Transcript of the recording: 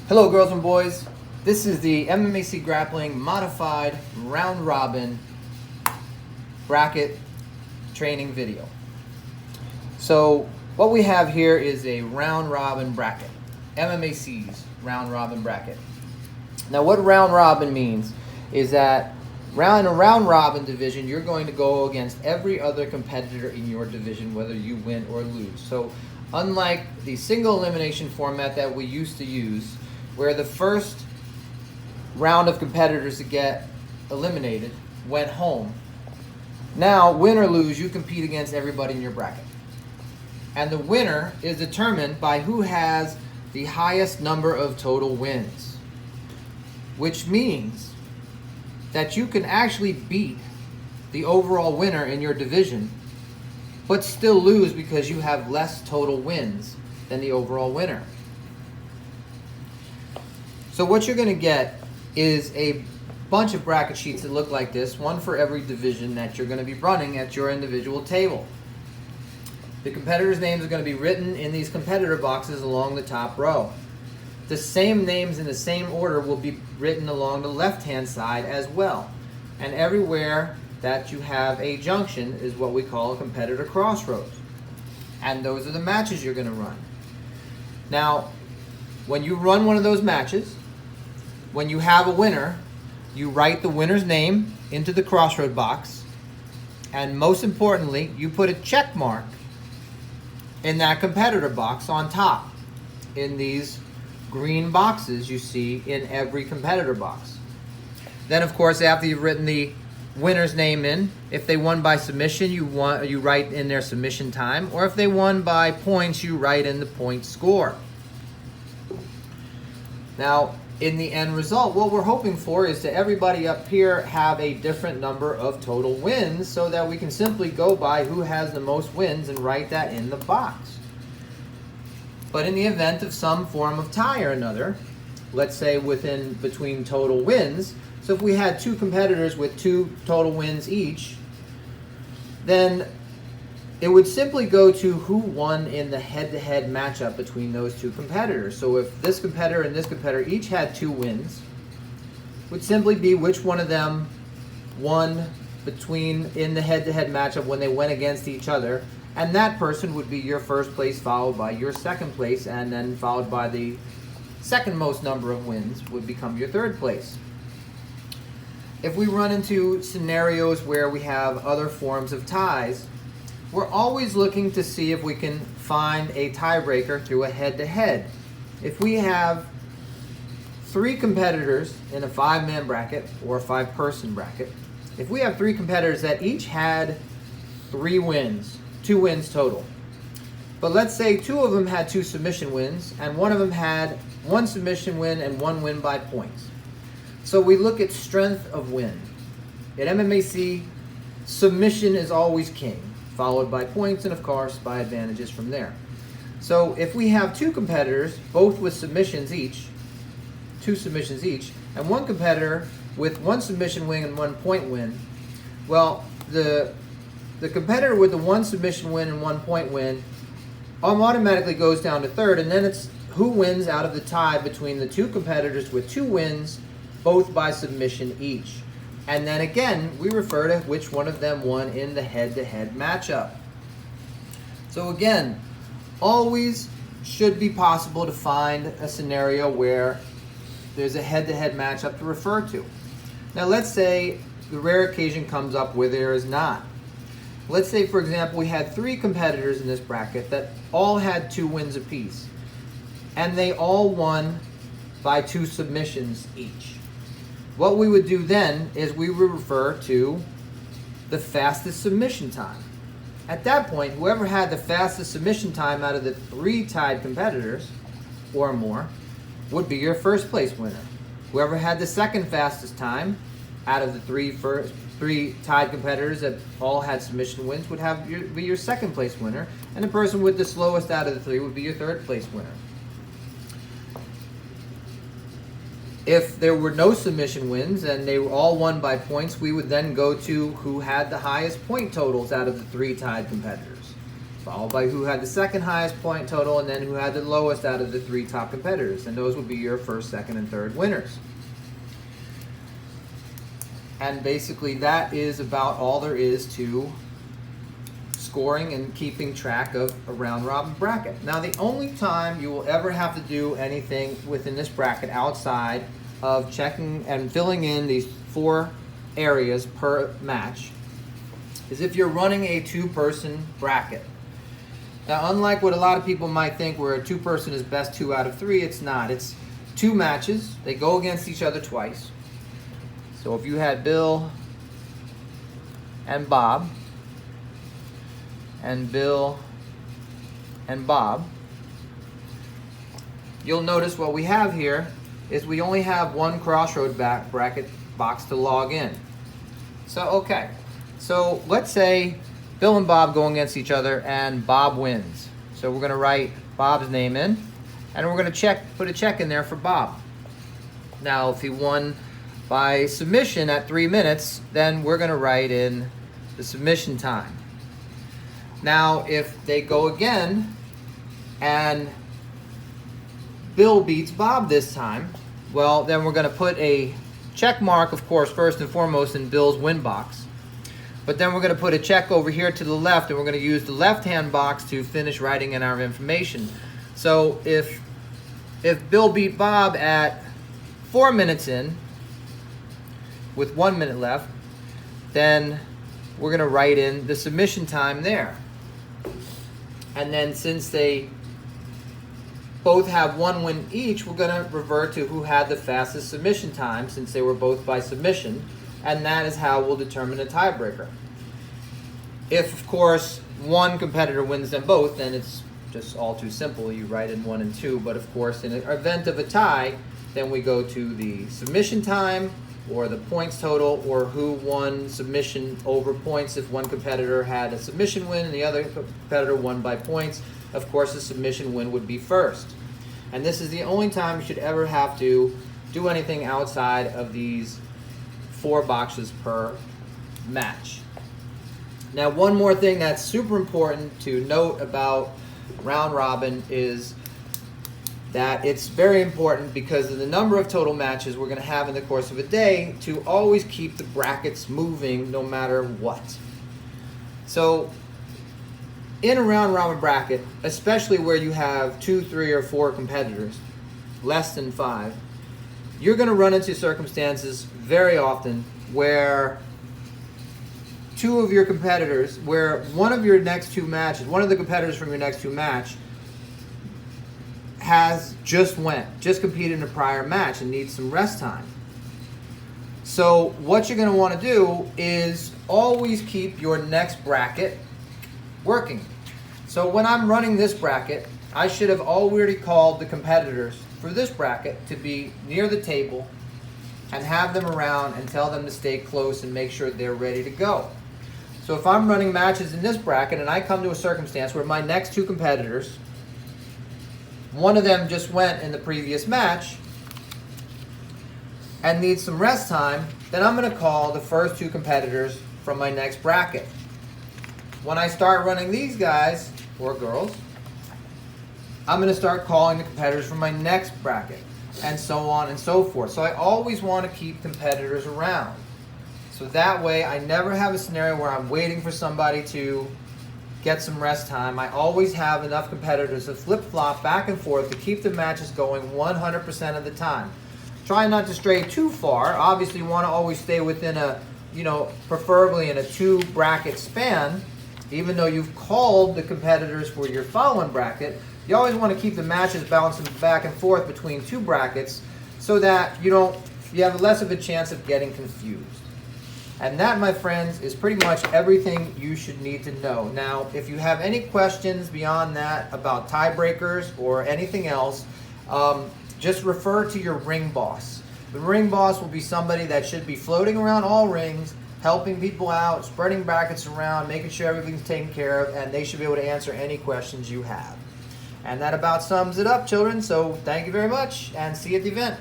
Hello girls and boys, this is the MMAC Grappling Modified Round Robin Bracket Training video. So what we have here is a round robin bracket, MMAC's round robin bracket. Now what round robin means is that in a round robin division, you're going to go against every other competitor in your division, whether you win or lose. So unlike the single elimination format that we used to use, where the first round of competitors to get eliminated went home, now, win or lose, you compete against everybody in your bracket. And the winner is determined by who has the highest number of total wins, which means that you can actually beat the overall winner in your division, but still lose because you have less total wins than the overall winner. So what you're going to get is a bunch of bracket sheets that look like this, one for every division that you're going to be running at your individual table. The competitors' names are going to be written in these competitor boxes along the top row. The same names in the same order will be written along the left-hand side as well. And everywhere that you have a junction is what we call a competitor crossroads. And those are the matches you're going to run. Now, when you run one of those matches, when you have a winner, you write the winner's name into the crossroad box, and most importantly, you put a check mark in that competitor box on top in these green boxes you see in every competitor box. Then, of course, after you've written the winner's name in, if they won by submission, you write in their submission time, or if they won by points, you write in the point score. Now, in the end result, what we're hoping for is to everybody up here have a different number of total wins so that we can simply go by who has the most wins and write that in the box. But in the event of some form of tie or another, let's say between total wins, so if we had two competitors with 2 total wins each, then it would simply go to who won in the head-to-head matchup between those two competitors. So if this competitor and this competitor each had 2 wins, it would simply be which one of them won in the head-to-head matchup when they went against each other, and that person would be your first place, followed by your second place, and then followed by the second most number of wins would become your third place. If we run into scenarios where we have other forms of ties, we're always looking to see if we can find a tiebreaker through a head-to-head. If we have 3 competitors in a 5-man bracket or a 5-person bracket, if we have 3 competitors that each had 3 wins, 2 wins total, but let's say 2 of them had 2 submission wins and one of them had 1 submission win and 1 win by points. So we look at strength of win. At MMAC, submission is always king, followed by points and of course by advantages from there. So if we have 2 competitors, both with submissions each, 2 submissions each, and 1 competitor with 1 submission win and 1 point win, well, the competitor with the 1 submission win and 1 point win automatically goes down to third, and then it's who wins out of the tie between the 2 competitors with 2 wins, both by submission each. And then again, we refer to which one of them won in the head-to-head matchup. So again, always should be possible to find a scenario where there's a head-to-head matchup to refer to. Now let's say the rare occasion comes up where there is not. Let's say, for example, we had 3 competitors in this bracket that all had 2 wins apiece, and they all won by 2 submissions each. What we would do then is we would refer to the fastest submission time. At that point, whoever had the fastest submission time out of the 3 tied competitors or more would be your first place winner. Whoever had the second fastest time out of the 3 tied competitors that all had submission wins would be your second place winner, and the person with the slowest out of the 3 would be your third place winner. If there were no submission wins and they were all won by points, we would then go to who had the highest point totals out of the 3 tied competitors. followed by who had the second highest point total, and then who had the lowest out of the 3 top competitors. And those would be your first, second, and third winners. And basically that is about all there is to scoring and keeping track of a round robin bracket. Now the only time you will ever have to do anything within this bracket outside of checking and filling in these 4 areas per match is if you're running a 2-person bracket. Now unlike what a lot of people might think where a 2-person is best 2 out of 3, it's not. It's 2 matches. They go against each other twice. So if you had Bill and Bob, and Bill and Bob, you'll notice what we have here is we only have 1 crossroad bracket box to log in. So okay, so let's say Bill and Bob go against each other and Bob wins. So we're going to write Bob's name in, and we're going to put a check in there for Bob. Now if he won by submission at 3 minutes, then we're going to write in the submission time. Now, if they go again and Bill beats Bob this time, well, then we're going to put a check mark, of course, first and foremost in Bill's win box. But then we're going to put a check over here to the left, and we're going to use the left-hand box to finish writing in our information. So if Bill beat Bob at 4 minutes in, with 1 minute left, then we're going to write in the submission time there. And then since they both have 1 win each, we're going to revert to who had the fastest submission time since they were both by submission, and that is how we'll determine a tiebreaker. If, of course, one competitor wins them both, then it's just all too simple. You write in 1 and 2, but of course in an event of a tie, then we go to the submission time or the points total, or who won submission over points if one competitor had a submission win and the other competitor won by points. Of course, the submission win would be first. And this is the only time you should ever have to do anything outside of these 4 boxes per match. Now, one more thing that's super important to note about round robin is that it's very important because of the number of total matches we're going to have in the course of a day to always keep the brackets moving no matter what. So in a round robin bracket, especially where you have 2, 3, or 4 competitors, less than 5, you're going to run into circumstances very often where 2 of your competitors, where one of the competitors from your next 2 match has just competed in a prior match and needs some rest time. So what you're going to want to do is always keep your next bracket working. So when I'm running this bracket, I should have already called the competitors for this bracket to be near the table and have them around and tell them to stay close and make sure they're ready to go. So if I'm running matches in this bracket and I come to a circumstance where my next 2 competitors, one of them just went in the previous match and needs some rest time, then I'm going to call the first 2 competitors from my next bracket. When I start running these guys, or girls, I'm going to start calling the competitors from my next bracket, and so on and so forth. So I always want to keep competitors around. So that way I never have a scenario where I'm waiting for somebody to get some rest time. I always have enough competitors to flip-flop back and forth to keep the matches going 100% of the time. Try not to stray too far. Obviously you want to always stay within a, preferably in a 2 bracket span. Even though you've called the competitors for your following bracket, you always want to keep the matches bouncing back and forth between 2 brackets so that you have less of a chance of getting confused. And that, my friends, is pretty much everything you should need to know. Now, if you have any questions beyond that about tiebreakers or anything else, just refer to your ring boss. The ring boss will be somebody that should be floating around all rings, helping people out, spreading brackets around, making sure everything's taken care of, and they should be able to answer any questions you have. And that about sums it up, children. So thank you very much, and see you at the event.